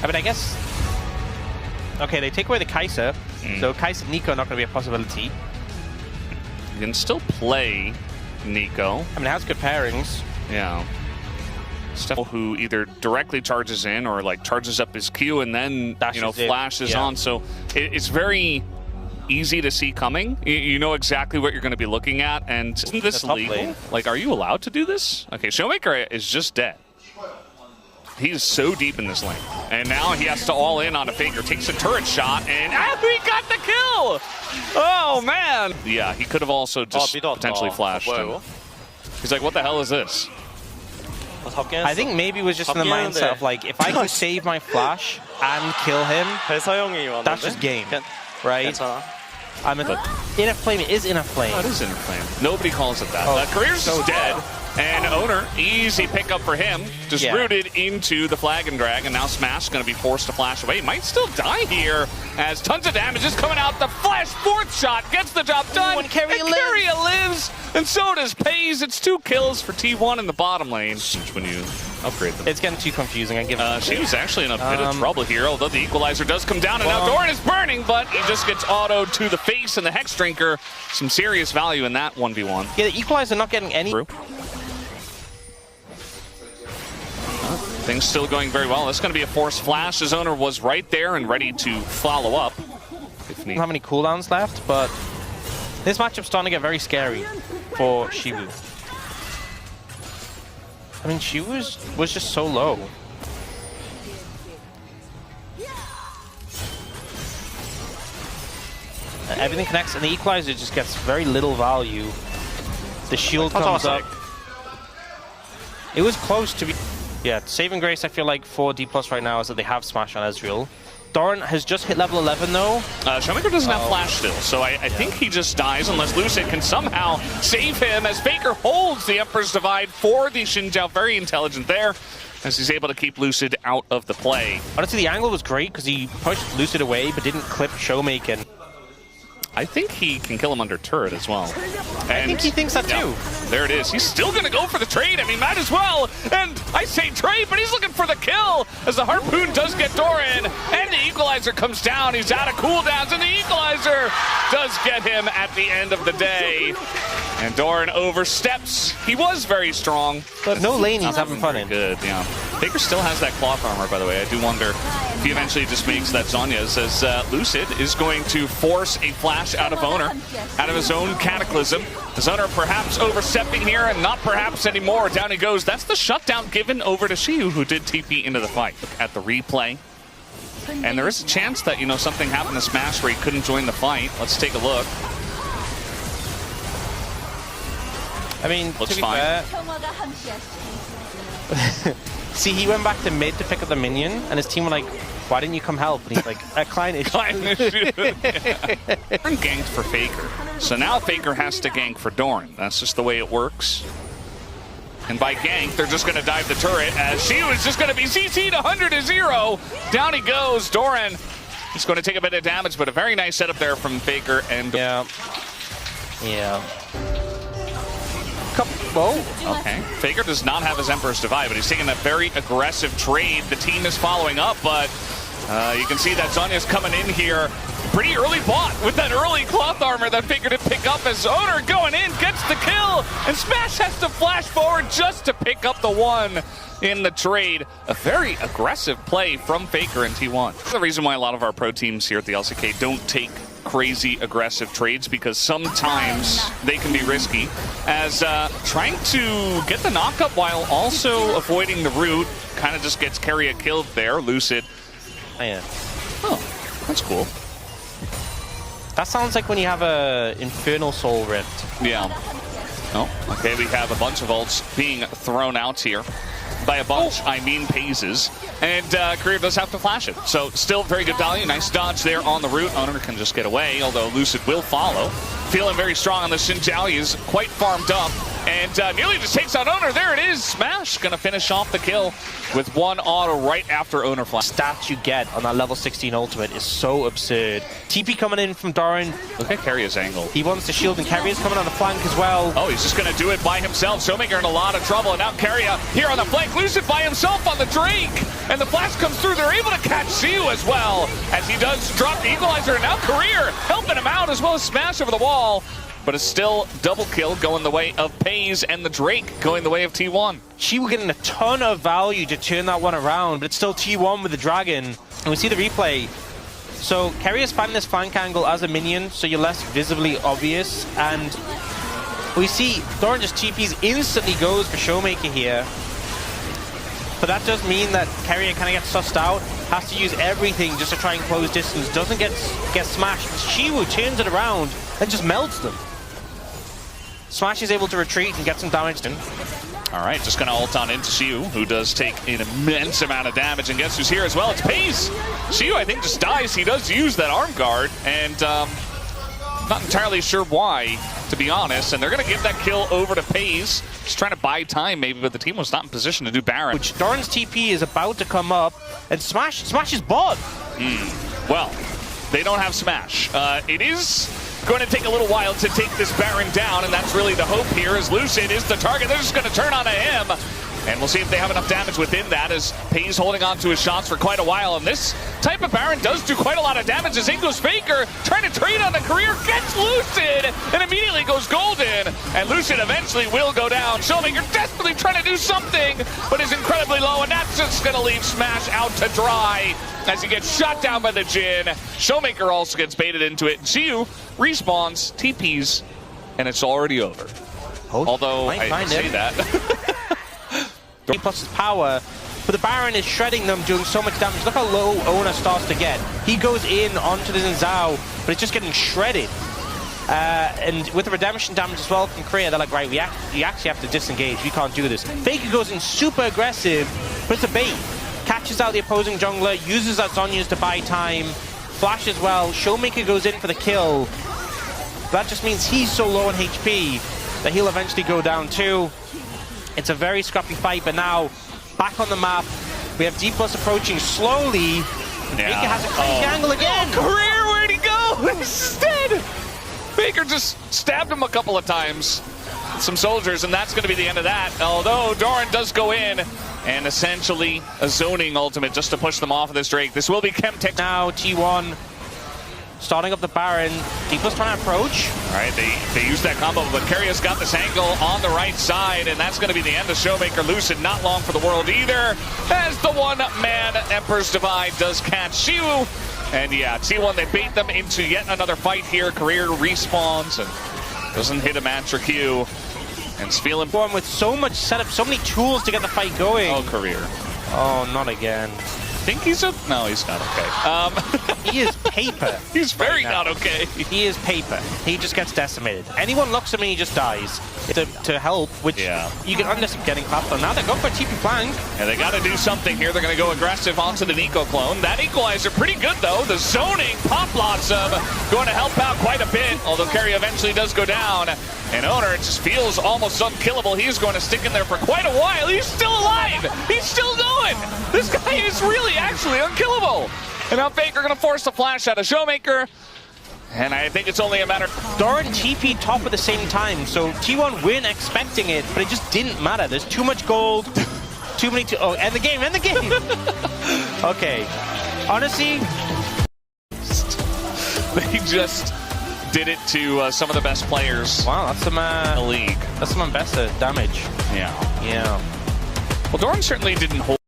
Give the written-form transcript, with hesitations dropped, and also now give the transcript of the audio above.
I mean, I guess... Okay, they take away the Kai'Sa, so Kai'Sa and Nico are not going to be a possibility. You can still play Nico. I mean, it has good pairings. Yeah. Steph, who either directly charges in or like charges up his Q and then flashes on. So it's very easy to see coming. You know exactly what you're going to be looking at. And isn't this legal? Like, are you allowed to do this? Okay, Showmaker is just dead. He's so deep in this lane. And now he has to all in on a Faker. Takes a turret shot, and he got the kill! Oh, man! Yeah, he could have also just potentially flashed him. He's like, what the hell is this? I think maybe it was just in the mindset of, like, if I could save my flash and kill him, that's just game, right? Inner Flame is Inner Flame. Oh, it is Inner Flame. Nobody calls it that. Career's so dead. And Owner, easy pickup for him. Just rooted into the Flag and Drag, and now Smash going to be forced to flash away. Might still die here, as tons of damage is coming out. The flash fourth shot gets the job done. And Carrier lives, and so does Peyz. It's 2 kills for T1 in the bottom lane. When you upgrade them, it's getting too confusing. I give she was actually in a bit of trouble here, although the equalizer does come down, and now Doran is burning, but he just gets autoed to the face, and the Hex Drinker, some serious value in that 1v1. Yeah, the equalizer not getting any. Things still going very well. It's going to be a forced flash. His owner was right there and ready to follow up. Don't have any cooldowns left, but this matchup's starting to get very scary for Shiwu. I mean, Shiwu was just so low. Everything connects, and the equalizer just gets very little value. The shield comes up. It was close to be... Yeah, saving grace, I feel like, for D+ right now is that they have Smash on Ezreal. Doran has just hit level 11, though. Showmaker doesn't have flash still, so I think he just dies unless Lucid can somehow save him as Faker holds the Emperor's Divide for the Xin Zhao. Very intelligent there, as he's able to keep Lucid out of the play. Honestly, the angle was great because he pushed Lucid away but didn't clip Showmaker. I think he can kill him under turret as well. And I think he thinks that too. There it is. He's still going to go for the trade. I mean, might as well. And I say trade, but he's looking for the kill as the Harpoon does get Doran. And the equalizer comes down. He's out of cooldowns, and the equalizer does get him at the end of the day. And Doran oversteps. He was very strong, but no lane he's having fun in. Good, yeah. Faker still has that cloth armor, by the way. I do wonder if he eventually just makes that Zhonya's, as Lucid is going to force a flash out of Owner, out of his own Cataclysm. His Owner perhaps overstepping here, and not perhaps anymore. Down he goes. That's the shutdown given over to Shiu, who did TP into the fight. Look at the replay. And there is a chance that, something happened to Smash where he couldn't join the fight. Let's take a look. I mean, looks to be fine. Fair, see, he went back to mid to pick up the minion, and his team were like, why didn't you come help? And he's like, a client issue. Ganked for Faker. So now Faker has to gank for Doran. That's just the way it works. And by gank, they're just going to dive the turret, as she was just going to be CC'd 100-0. Down he goes. Doran, he's going to take a bit of damage, but a very nice setup there from Faker. And yeah. Okay. Faker does not have his Emperor's Divide, but he's taking a very aggressive trade. The team is following up, but you can see that Zhonya's coming in here. Pretty early bought with that early cloth armor that Faker did pick up, as Owner going in, gets the kill, and Smash has to flash forward just to pick up the one in the trade. A very aggressive play from Faker in T1. The reason why a lot of our pro teams here at the LCK don't take crazy aggressive trades, because sometimes they can be risky, as trying to get the knockup while also avoiding the root kind of just gets Carrier killed there. Lucid. Oh, that's cool. That sounds like when you have a Infernal Soul Rift. Yeah. Oh, okay, we have a bunch of ults being thrown out here. By a bunch, I mean Peyz's. And Career does have to flash it. So still very good value. Nice dodge there on the root. Owner can just get away, although Lucid will follow. Feeling very strong on the Xin Zhao. He is quite farmed up. and nearly just takes out Owner. There it is. Smash gonna finish off the kill with one auto right after Owner flash. Stats you get on that level 16 ultimate is so absurd. TP coming in from Doran. Look at Carrier's angle. He wants to shield, and Carrier's coming on the flank as well. Oh, he's just gonna do it by himself. Showmaker in a lot of trouble, and now Carrier here on the flank. Lucid by himself on the Drake, and the flash comes through. They're able to catch Zeus as well, as he does drop the equalizer, and now Career helping him out as well as Smash over the wall. But it's still double kill going the way of Peyz, and the Drake going the way of T1. She was getting a ton of value to turn that one around, but it's still T1 with the Dragon. And we see the replay. So Carrier's finding this flank angle as a minion, so you're less visibly obvious. And we see Doran just TPs, instantly goes for Showmaker here. But that does mean that Carrier kind of gets sussed out, has to use everything just to try and close distance, doesn't get smashed. Shiwu turns it around and just melts them. Smash is able to retreat and get some damage in. All right, just going to ult on into Shiwu, who does take an immense amount of damage, and guess who's here as well? It's Peyz. Shiwu, I think, just dies. He does use that arm guard, and not entirely sure why, to be honest, and they're going to give that kill over to Peyz. Just trying to buy time, maybe, but the team was not in position to do Baron. Which Doran's TP is about to come up, and Smash is bot. Well, they don't have Smash. It is going to take a little while to take this Baron down, and that's really the hope here, as Lucid is the target. They're just going to turn on him, and we'll see if they have enough damage within that, as Peyz holding on to his shots for quite a while, and this type of Baron does do quite a lot of damage, as in goes Faker, trying to trade on the Career, gets Lucid, and immediately goes golden, and Lucid eventually will go down. Showmaker desperately trying to do something, but is incredibly low, and that's just going to leave Smash out to dry, as he gets shot down by the Jhin. Showmaker also gets baited into it. Shiwu respawns, TPs, and it's already over. Although, I say that. Plus his power, but the Baron is shredding them, doing so much damage. Look how low Owner starts to get. He goes in onto the Zhao, but it's just getting shredded. And with the redemption damage as well from Korea, they're like, right, you actually have to disengage. We can't do this. Faker goes in super aggressive, but it's a bait. Catches out the opposing jungler, uses that Zhonya's to buy time. Flash as well. Showmaker goes in for the kill. That just means he's so low on HP that he'll eventually go down too. It's a very scrappy fight, but now back on the map, we have D+ approaching slowly. Faker has a crazy angle again. Career, where'd he go? Instead, Faker just stabbed him a couple of times. Some soldiers, and that's going to be the end of that. Although Doran does go in, and essentially a zoning ultimate just to push them off of this Drake. This will be Chemtech. Now T1 starting up the Baron. D+ trying to approach. All right, they use that combo, but Carrier's got this angle on the right side, and that's going to be the end of Showmaker. Lucid not long for the world either, as the one-man Emperor's Divide does catch Shiwu. And yeah, T1, they bait them into yet another fight here. Career respawns and doesn't hit a Mantra Q. And it's feeling born with so much setup, so many tools to get the fight going. Oh, Career. Oh, not again. I think he's no, he's not okay. He is paper. He's very not okay. He is paper. He just gets decimated. Anyone looks at me, he just dies. To help, which you can understand getting clapped on. Now they're going for a TP flank. Yeah, they got to do something here. They're going to go aggressive onto the Nico clone. That equalizer pretty good, though. The zoning Pop Blossom going to help out quite a bit, although Carry eventually does go down. And Owner just feels almost unkillable. He's going to stick in there for quite a while. He's still alive. He's still going. This guy is really actually unkillable. And now Faker going to force the flash out of Showmaker. And I think it's only a matter. Doran TP top at the same time, so T1 weren't expecting it, but it just didn't matter. There's too much gold, too many. Oh, end the game, end the game. Okay, honestly, they just did it to some of the best players. Wow, that's some in the league. That's some Ambessa damage. Yeah. Yeah. Well, Doran certainly didn't hold.